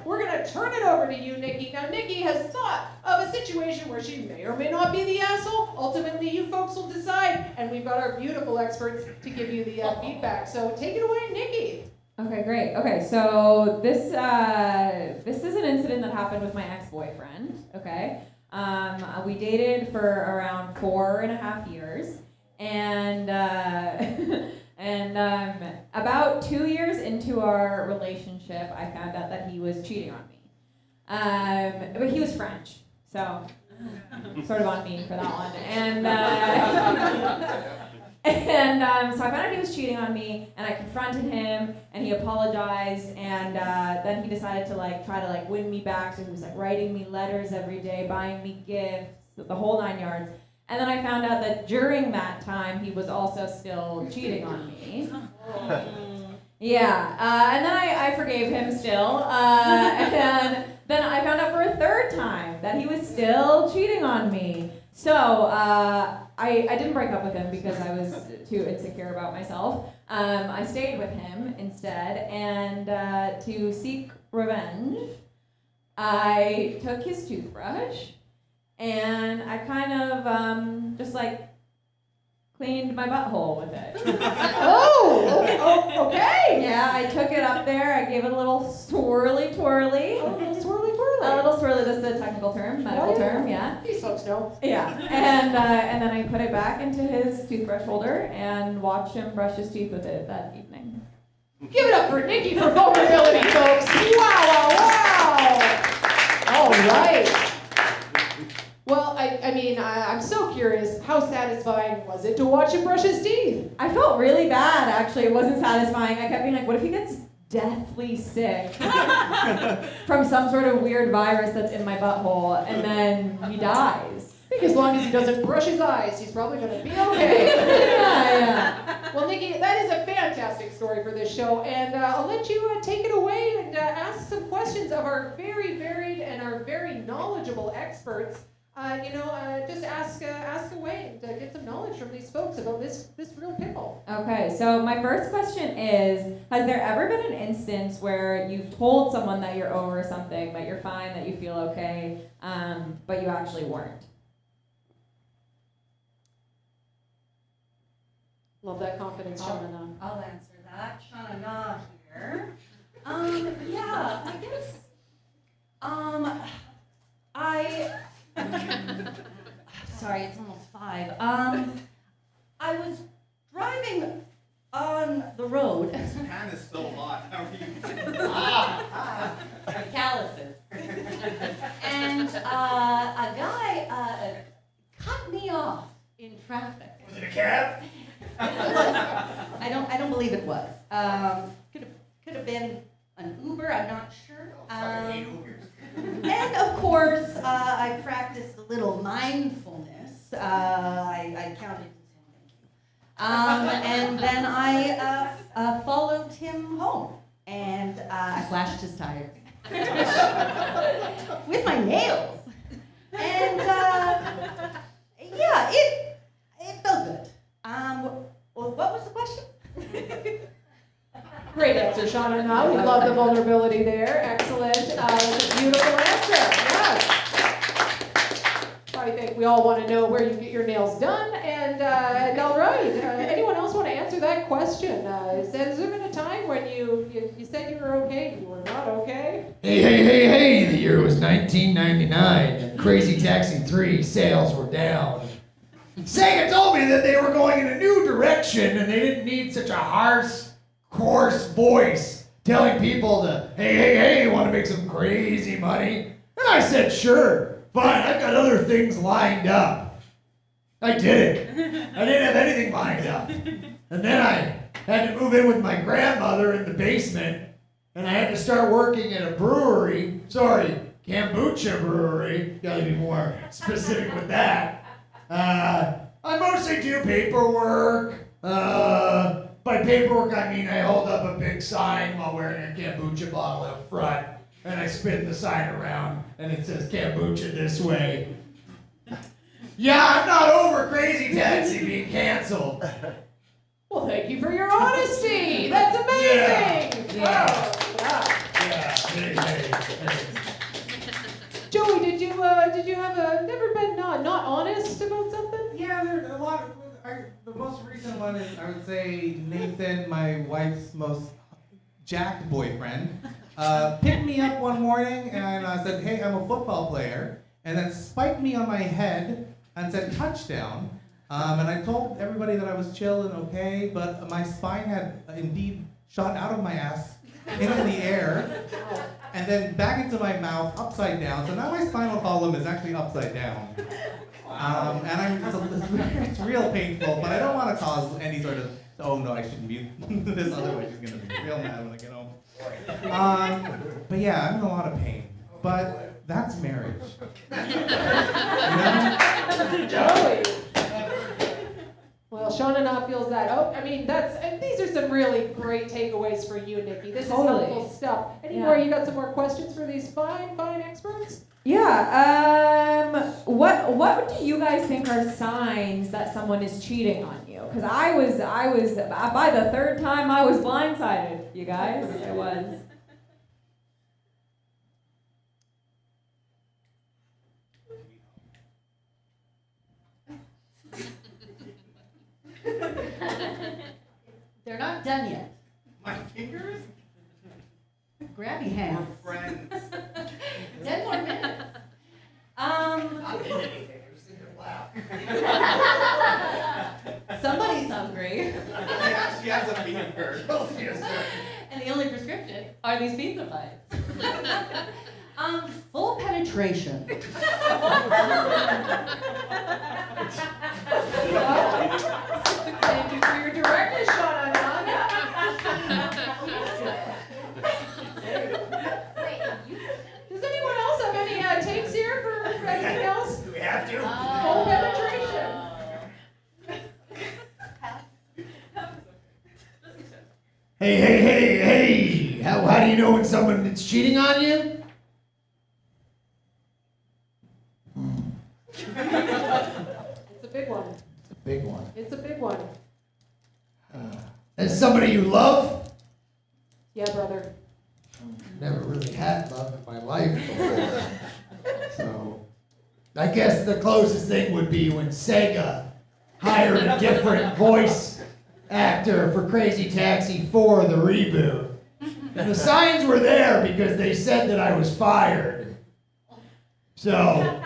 we're gonna turn it over to you, Niki. Now, Niki has thought of a situation where she may or may not be the asshole. Ultimately, you folks will decide, and we've got our beautiful experts to give you the feedback. So take it away, Niki. Okay, great. Okay, so this is an incident that happened with my ex-boyfriend. Okay, we dated for around 4.5 years, and about 2 years into our relationship, I found out that he was cheating on me. But he was French, so sort of on me for that one. And so I found out he was cheating on me, and I confronted him, and he apologized, and then he decided to try to win me back. So he was writing me letters every day, buying me gifts, the whole 9 yards. And then I found out that during that time he was also still cheating on me. Yeah, and then I forgave him still, and then I found out for a third time that he was still cheating on me. So I didn't break up with him because I was too insecure about myself. I stayed with him instead, and to seek revenge, I took his toothbrush, and I kind of just cleaned my butthole with it. Oh, okay. Yeah, I took it up there, I gave it a little swirly twirly. Oh, a little swirly twirly. A little swirly, that's the technical term, medical term, yeah. These folks know. Yeah, and then I put it back into his toothbrush holder and watched him brush his teeth with it that evening. Give it up for Niki for vulnerability, folks. Wow. All right. Well, I'm so curious, how satisfying was it to watch him brush his teeth? I felt really bad, actually. It wasn't satisfying. I kept being what if he gets deathly sick from some sort of weird virus that's in my butthole, and then he dies? I think as long as he doesn't brush his eyes, he's probably going to be okay. Yeah. Well, Niki, that is a fantastic story for this show, and I'll let you take it away and ask some questions of our very varied and our very knowledgeable experts. Just ask away and get some knowledge from these folks about this real pickle. Okay, so my first question is, has there ever been an instance where you've told someone that you're over something, that you're fine, that you feel okay, but you actually weren't? Love that confidence, Shauna. I'll answer that. Shauna here. Yeah, I guess. Sorry, it's almost 5. I was driving on the road. This pan is so hot. How are you? Calluses. And a guy cut me off in traffic. Was it a cab? I don't believe it was. Could have been an Uber. I'm not sure. I hate Ubers. And of course, I practiced a little mindfulness. I counted to 10, thank you. And then I followed him home, and I slashed his tires with my nails. And yeah, it felt good. What was the question? Great answer, Shauna. Now we love the vulnerability there. Excellent. That's a beautiful answer. Yes. I think we all want to know where you get your nails done. And all right. Anyone else want to answer that question? Has there been a time when you said you were okay, you were not okay? Hey, the year was 1999. Crazy Taxi 3 sales were down. Sega told me that they were going in a new direction and they didn't need such a harsh, coarse voice telling people to, hey, want to make some crazy money? And I said, sure, fine, I've got other things lined up. I did it. I didn't have anything lined up. And then I had to move in with my grandmother in the basement, and I had to start working at a brewery. Sorry, kombucha brewery. Gotta be more specific with that. I mostly do paperwork. By paperwork, I mean I hold up a big sign while wearing a kombucha bottle up front, and I spin the sign around, and it says kombucha this way. Yeah, I'm not over Crazy Taxi being canceled. Well, thank you for your honesty. That's amazing. Yeah. Oh, yeah. The most recent one is, I would say, Nathan, my wife's most jacked boyfriend, picked me up one morning and said, hey, I'm a football player, and then spiked me on my head and said touchdown. And I told everybody that I was chill and okay, but my spine had indeed shot out of my ass into the air and then back into my mouth upside down. So now my spinal column is actually upside down. And it's real painful, but I don't want to cause any sort of, oh no, I shouldn't be this, otherwise she's going to be real mad when I get home. But yeah, I'm in a lot of pain. But that's marriage. You know? Well, Shauna feels that. Oh, I mean, these are some really great takeaways for you, Nikki. This is helpful stuff. Any more? You got some more questions for these fine experts? Yeah. What do you guys think are signs that someone is cheating on you? Because I was by the third time I was blindsided. You guys, I was. They're not done yet. My fingers? Grab your hands. We're friends. 10 more minutes. Not in anything. I was thinking, wow. Somebody's hungry. Yeah, she has a finger. Yes, sir. And the only prescription are these pizza bites. Full penetration. Thank you for your directness, Shauna. Does anyone else have any takes here for anything else? Do we have to? Full penetration. Hey! How do you know when someone is cheating on you? It's a big one. It's a big one. It's a big one. As somebody you love? Yeah, brother. Never really had love in my life before. So, I guess the closest thing would be when Sega hired a different voice actor for Crazy Taxi 4, the reboot. And the signs were there because they said that I was fired. So,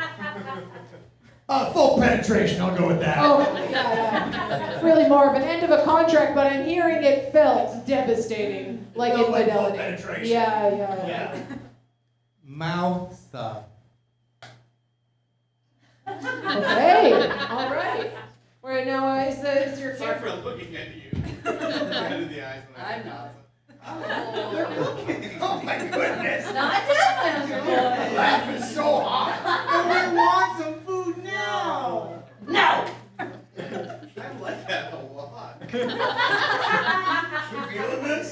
full penetration, I'll go with that. Oh, yeah. Really more of an end of a contract, but I'm hearing it felt devastating. Like Felt like full infidelity. penetration. Yeah. Mouth stuff. Okay, all right. All right, now is your Sorry for looking at you. Right in the eyes when I I'm not. They're cooking. Oh my goodness. Not that one, The laugh is so hot. And we want some food now! No! I like that a lot. You feeling this?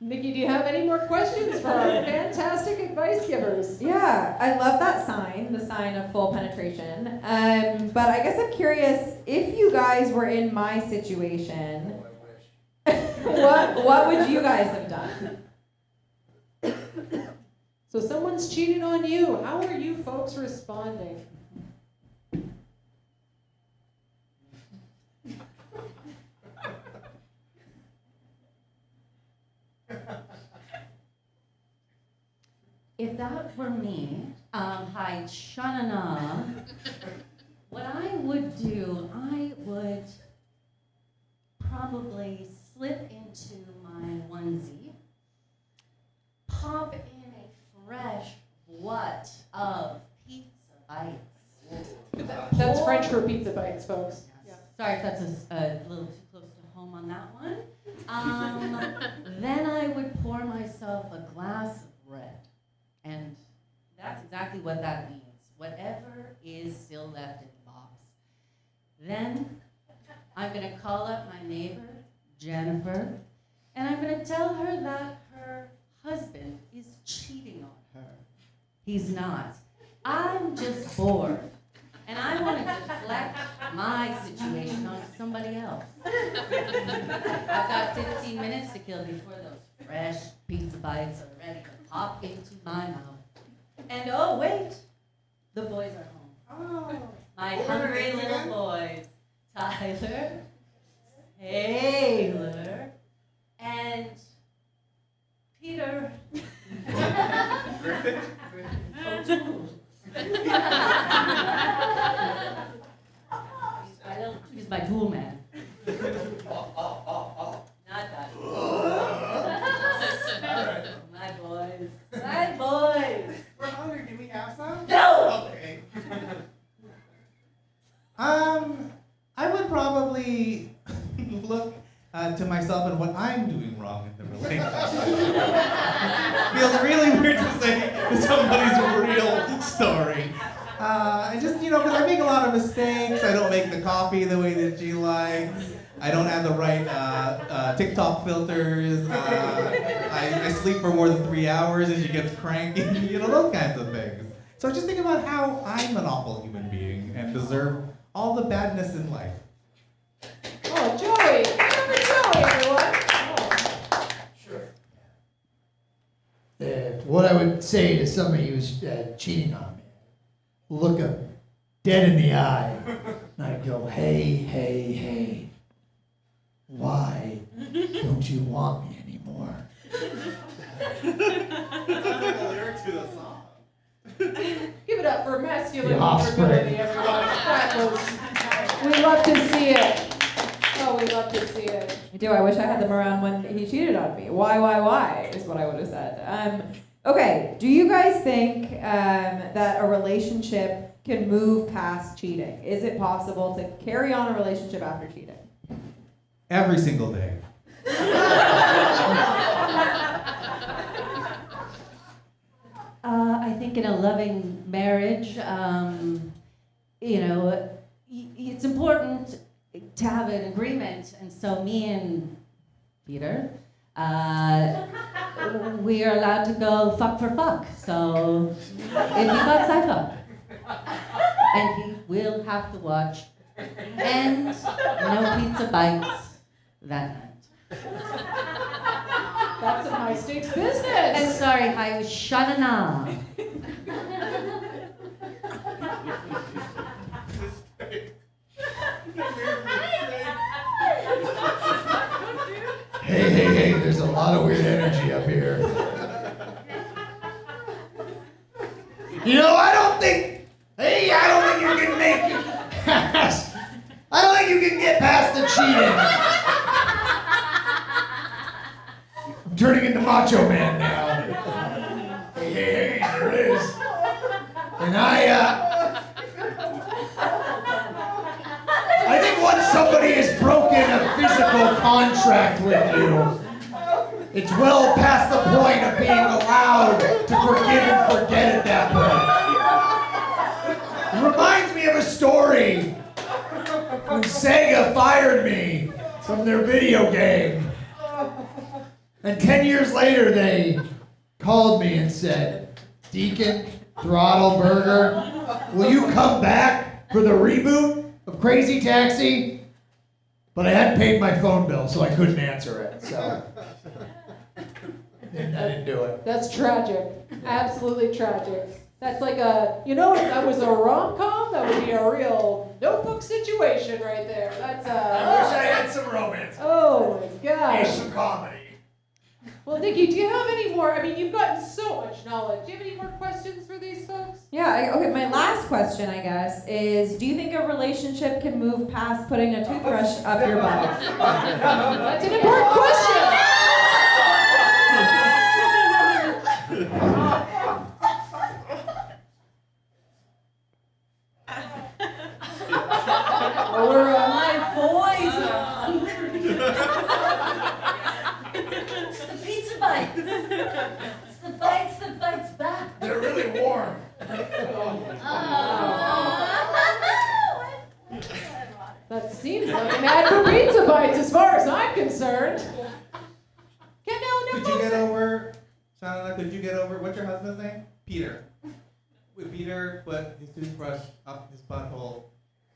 Nikki, do you have any more questions for our fantastic advice givers? Yeah, I love that sign, the sign of full penetration. But I guess I'm curious, if you guys were in my situation, what would you guys have done? So someone's cheated on you. How are you folks responding? If that were me, hi, Shanana, what I would do, I would probably slip into my onesie, pop in a fresh wad of pizza bites. That's French for pizza bites, folks. Yeah. Sorry if that's a little too close to home on that one. Then I would pour myself a glass of red. And that's exactly what that means. Whatever is still left in the box. Then I'm going to call up my neighbor, Jennifer, and I'm going to tell her that her husband is cheating on her. He's not. I'm just bored. And I want to deflect my situation onto somebody else. I've got 15 minutes to kill before those fresh pizza bites are ready to pop into my mouth. And oh wait, the boys are home. My What were their hungry names little again? boys, Tyler, Taylor, and Peter. O'Toole. I don't, he's my tool man. Not that. My boys. My boys. We're hungry. Can we have some? No! Okay. I would probably look to myself and what I'm doing wrong in the relationship. Feels really weird to say somebody's real story. I just, because I make a lot of mistakes. I don't make the coffee the way that she likes. I don't have the right TikTok filters. I sleep for more than 3 hours and she gets cranky. Those kinds of things. So just think about how I'm an awful human being and deserve all the badness in life. Oh, Joey. Remember Joey, everyone. Sure. What I would say to somebody who's cheating on me, look them dead in the eye, and I'd go, hey, why don't you want me anymore? Lyric to the song. Give it up for masculine The offspring. vulnerability, everyone. That was, we love to see it. Oh, we love to see it. I do. I wish I had them around when he cheated on me. Why is what I would have said. Okay, do you guys think that a relationship can move past cheating? Is it possible to carry on a relationship after cheating? Every single day. I think in a loving marriage, it's important to have an agreement. And so me and Peter, we are allowed to go fuck for fuck. So if he fucks, I fuck. And he will have to watch. And no pizza bites that night. That's a high stakes And business. sorry, I was shanana. Hey, there's a lot of weird energy up here. I don't think you can make it past. I don't think you can get past the cheating. I'm turning into Macho Man now. Hey, there it is. And I think once somebody has broken a physical contract with you, it's well past the point of being allowed to forgive and forget at that point. It reminds me of a story when Sega fired me from their video game. And 10 years later, they called me and said, Deacon, Throttle Burger, will you come back for the reboot of Crazy Taxi? But I hadn't paid my phone bill, so I couldn't answer it. So I didn't do it. That's tragic. Absolutely tragic. That's like if that was a rom-com, that would be a real Notebook situation right there. That's I wish I had some romance. Oh my And gosh. some comedy. Well, Niki, do you have any more? I mean, you've gotten so much knowledge. Do you have any more questions for these folks? Yeah, okay, my last question, I guess, is do you think a relationship can move past putting a toothbrush up your butt? That's an important question. My boys are hungry. It's the pizza bites. It's the bites that bites back. They're really warm. That seems like an ad for pizza bites as far as I'm concerned. Could you get over, Shanana, what's your husband's name? Peter. Would Peter put his toothbrush up his butthole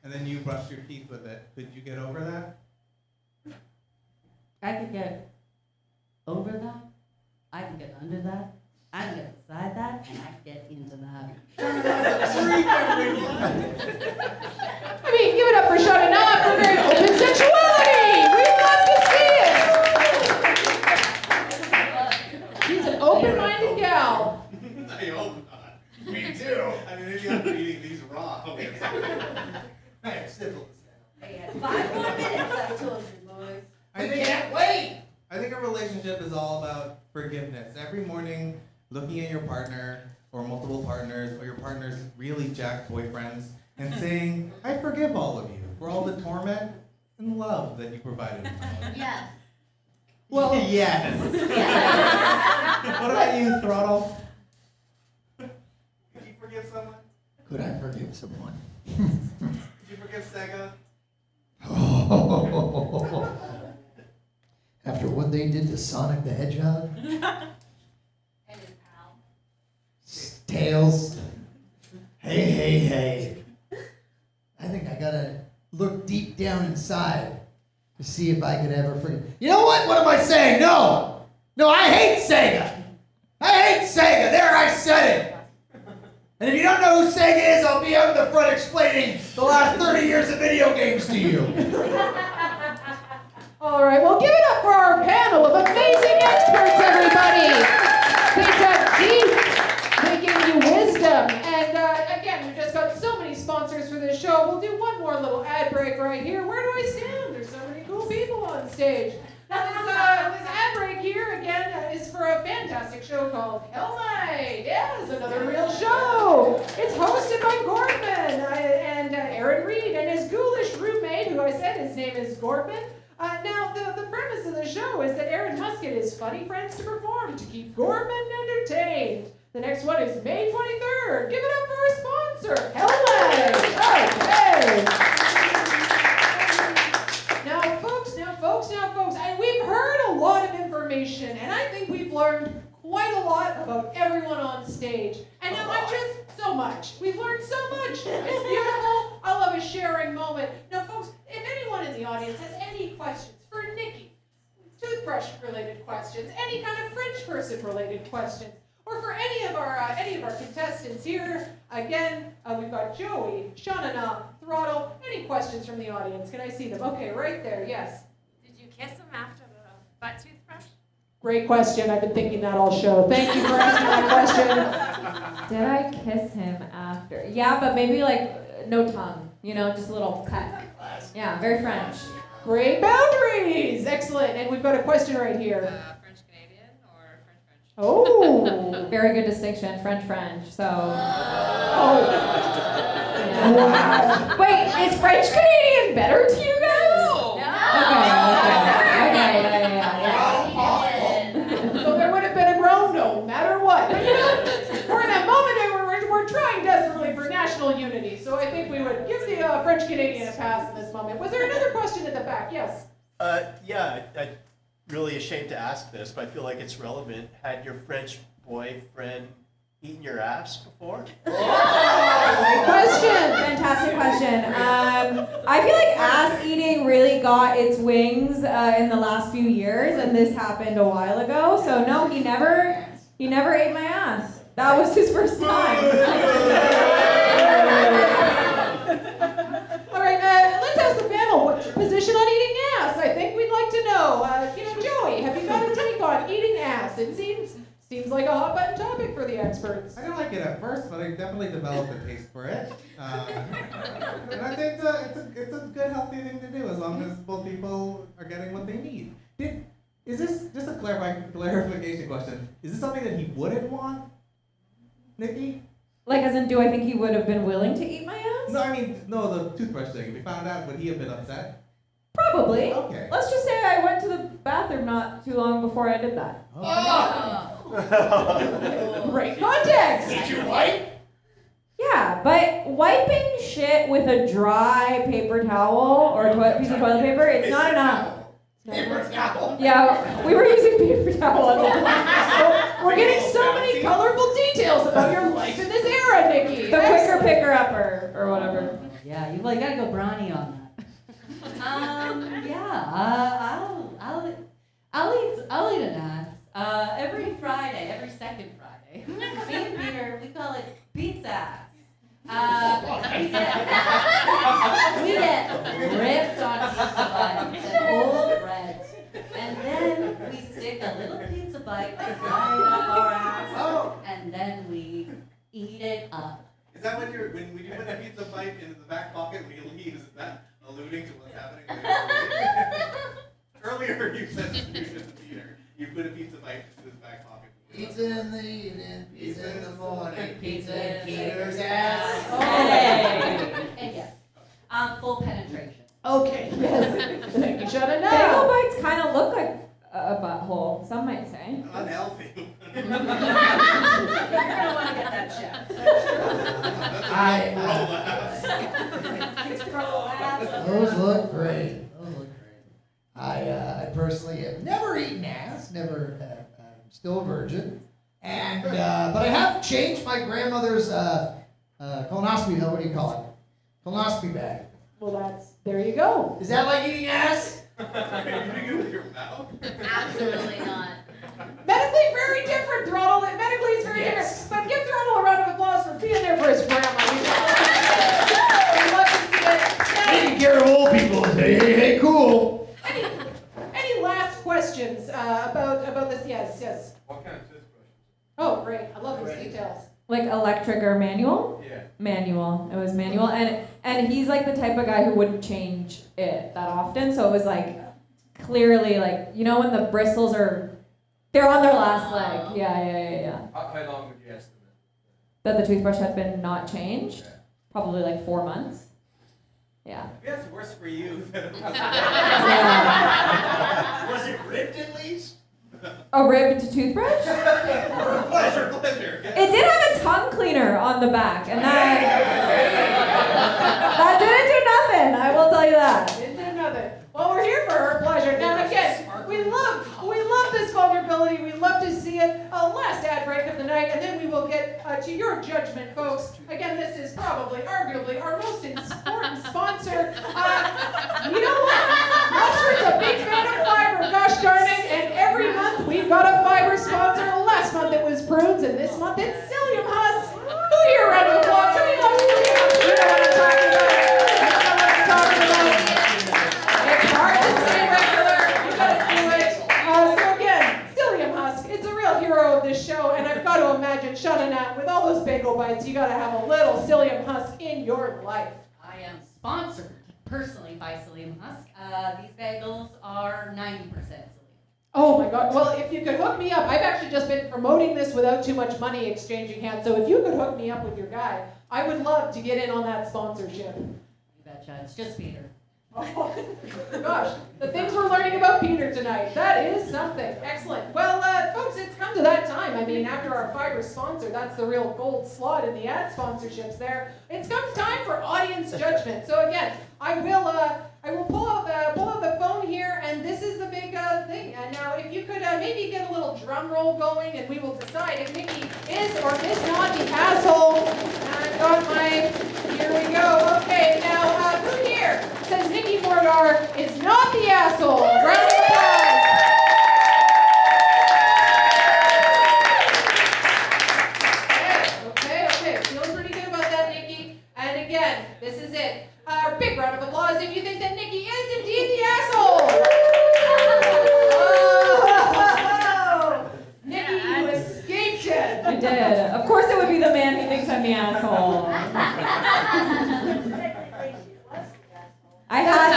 and then you brush your teeth with it? Could you get over that? I could get over that. I can get under that. I'm gonna decide that, and I get into that. I mean, give it up for shutting up for very open sexuality. We'd love to see it. She's an open-minded gal. I hope not. Me too. I mean, maybe I'm eating these raw. I have syphilis now. Hey, 5 more minutes, I told you, boys. I think a relationship is all about forgiveness. Every morning, looking at your partner or multiple partners or your partner's really jacked boyfriends and saying, I forgive all of you for all the torment and love that you provided me. Yes. Well, Yes. What about you, Throttle? Could you forgive someone? Could I forgive someone? Could you forgive Sega? After what they did to Sonic the Hedgehog? And his pal. Tails. Hey. I think I gotta look deep down inside to see if I could ever forget. You know what? What am I saying? No, I hate Sega. I hate Sega. There, I said it. And if you don't know who Sega is, I'll be out in the front explaining the last 30 years of video games to you. all right, well, give it up for our panel of amazing experts, everybody. They dug deep. They gave you wisdom. And again, we've just got so many sponsors for this show. We'll do one more little ad break right here. Where do I stand? There's so many cool people on stage. Now, this ad break here, again, is for a fantastic show called Hell Night. Yeah, it's another real show. It's hosted by Gordman and Aaron Reed and his ghoulish roommate, who I said his name is Gordman. Now, the premise of the show is that Aaron Musket is funny friends to perform to keep Gordman entertained. The next one is May 23rd. Give it up for our sponsor, Hell Night. Okay. Now, folks, we've heard a lot of information, and I think we've learned quite a lot about everyone on stage. And now so much. We've learned so much. It's beautiful. I love a sharing moment. Now, folks, if anyone in the audience has any questions for Niki, toothbrush-related questions, any kind of French person-related questions, or for any of our contestants here, again, we've got Joey, Shanana, Throttle. Any questions from the audience? Can I see them? Okay, right there. Yes. Did you kiss him after the butt toothbrush? Great question. I've been thinking that all show. Thank you for asking that question. Did I kiss him after? Yeah, but maybe like no tongue, just a little peck. Yeah, very French. Great boundaries. Excellent. And we've got a question right here. French Canadian or French? Oh. Very good distinction, French. So. Oh. Yeah. Wow. Wait, is French Canadian better to you guys? No. Okay. So there would have been a groan no matter what. But we're in that moment we're trying desperately for national unity. So I think we would give the French Canadian a pass in this moment. Was there another question at the back? Yes. Yeah, I'm really ashamed to ask this, but I feel like it's relevant. Had your French boyfriend eaten your ass before? Great question. Fantastic question. I feel like ass eating really got its wings in the last few years, and this happened a while ago. So no, he never ate my ass. That was his first time. All right, let's ask the panel. What's your position on eating ass? I think we'd like to know. Joey, have you got a take on eating ass? It seems like a hot button topic for the experts. I didn't like it at first, but I definitely developed a taste for it. And I think it's a good, healthy thing to do as long as both people are getting what they need. Is this, just a clarification question, is this something that he wouldn't want, Niki? Like, as in, do I think he would have been willing to eat my ass? No, I mean, no, the toothbrush thing. If we found out, would he have been upset? Probably. Okay. Let's just say I went to the bathroom not too long before I did that. Great context. Did you wipe? Yeah, but wiping shit with a dry paper towel or piece of toilet paper, it's not enough. Paper towel. Yeah, we were using paper towel. We're getting so many colorful details about your life in this era, Niki. The quicker picker upper or whatever. Yeah, you gotta go brawny on that. I'll eat an ass every Friday, every second Friday. way. Me and Peter, we call it pizza ass. We get ripped on pizza bites and old bread. And then we stick a little pizza bite right up our ass. And then we eat it up. Is that when you put the pizza bite into the back pocket when you leave? Is that alluding to what's happening earlier? You said to Peter, you put a pizza bite into his back pocket. Pizza in the evening, pizza in the morning, pizza in Peter's ass. Hey. And yes, full penetration. Okay, yes. Thank you, shut it Bagel down. bites kind of look like a butthole, some might say. Unhealthy. You're gonna want to get that checked. It's prolapse. Those look great. I personally have never eaten ass, never, still a virgin, and but I have changed my grandmother's colonoscopy. What do you call it? Colonoscopy bag. Well, there you go. Is that like eating ass? You do it with your mouth? Absolutely not. Medically very different, Ronald. Medically it's very different. But give Ronald a round of applause for being there for his grandma. We love to see it. Taking care of old people. Hey, cool. Any last questions about this? Yes. What kind of toothbrush? Oh, great. I love those details. Like electric or manual? Yeah. Manual. It was manual, and he's like the type of guy who wouldn't change it that often. So it was like clearly like, you know, when the bristles they're on their last leg. Yeah. How long would you estimate? That the toothbrush had been not changed, probably like 4 months. Yeah. Maybe that's worse for you than it was. Yeah. Was it ripped at least? A ribbed toothbrush? Pleasure. It did have a tongue cleaner on the back, and that didn't do nothing. I will tell you that. Didn't do nothing. Well, we're here for her pleasure. Now, again, we love this vulnerability. We love to see it. Last ad break of the night, and then we will get to your judgment, folks. Again, this is arguably, our most important sponsor. You know what? Mossford's a big fan of fiber, gosh darn it, and every month we've got a fiber sponsor. Last month it was prunes, and this month it's psyllium husk. Who here, round of applause? Who loves psyllium husk? You know what I'm talking about. You know what I'm talking about. It's hard to stay regular. You gotta do it. So again, psyllium husk. It's a real hero of this show, and I've got to imagine, Shana, with all those bagel bites, you gotta have a little psyllium husk in your life. I am sponsored personally by Psyllium Husk. These bagels are 90% psyllium. Oh my God. Well, if you could hook me up, I've actually just been promoting this without too much money exchanging hands. So if you could hook me up with your guy, I would love to get in on that sponsorship. You betcha. It's just Peter. Oh, gosh, the things we're learning about Peter tonight. That is something. Excellent. Well, folks, it's come to that time. I mean, after our fiber sponsor, that's the real gold slot in the ad sponsorships there. It's come time for audience judgment. So again, I will pull out the phone here, and this is the big thing. And now, if you could maybe get a little drum roll going, and we will decide if Niki is or is not the asshole. I've got here we go. Okay, now, who here says Niki Mohrdar is not the asshole? Round of applause. Okay. Feeling pretty good about that, Niki. And again, this is it. A big round of applause if you think that Niki is indeed the asshole. Oh, Niki, you escaped it. I did. Of course it would be the man who thinks I'm the asshole. I had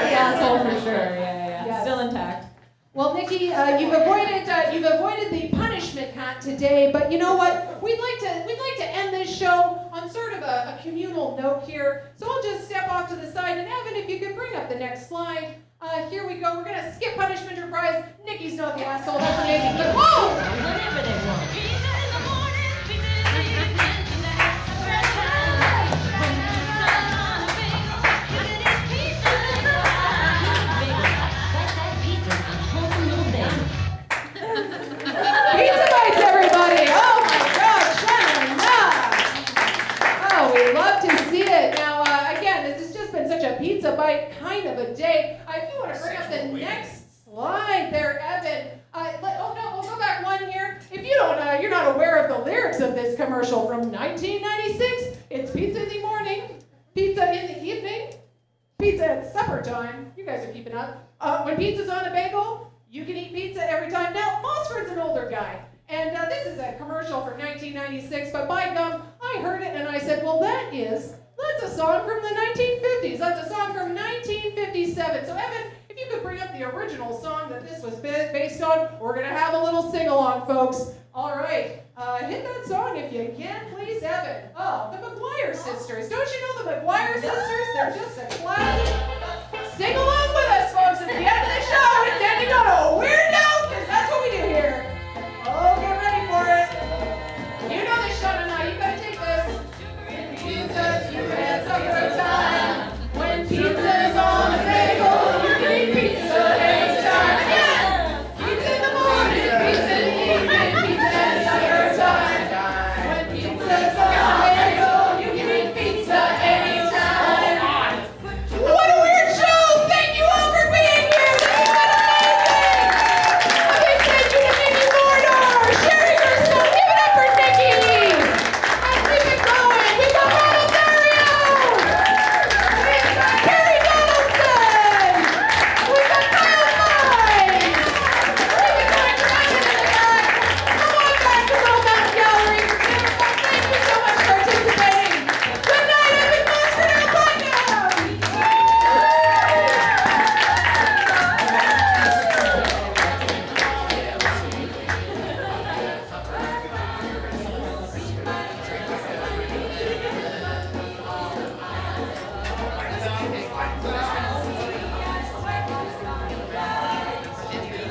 the asshole for sure. Yeah. Yes. Still intact. Well, Niki, you've avoided the punishment hat today, but you know what? We'd like to end this show on sort of a communal note here. So I'll just step off to the side, and Evan, if you could bring up the next slide. Here we go. We're gonna skip punishment or prize. Niki's not the asshole. That's amazing. But whatever they want. Pizza bites, everybody! Oh my gosh, oh, we love to see it. Now, again, this has just been such a pizza bite kind of a day. If you want to bring up the next slide there, Evan. Oh no, commercial from 1996. It's pizza in the morning, pizza in the evening, pizza at supper time. You guys are keeping up. When pizza's on a bagel, you can eat pizza every time. Now, Mossford's an older guy, and this is a commercial from 1996, but by gum, I heard it and I said, well, that's a song from the 1950s. That's a song from 1957. So Evan, if you could bring up the original song that this was based on, we're going to have a little sing-along, folks. All right, hit that song if you can, please, Evan. Oh, the McGuire sisters. Don't you know the McGuire sisters? They're just a classic. Sing along with us, folks, at the end of the show. It's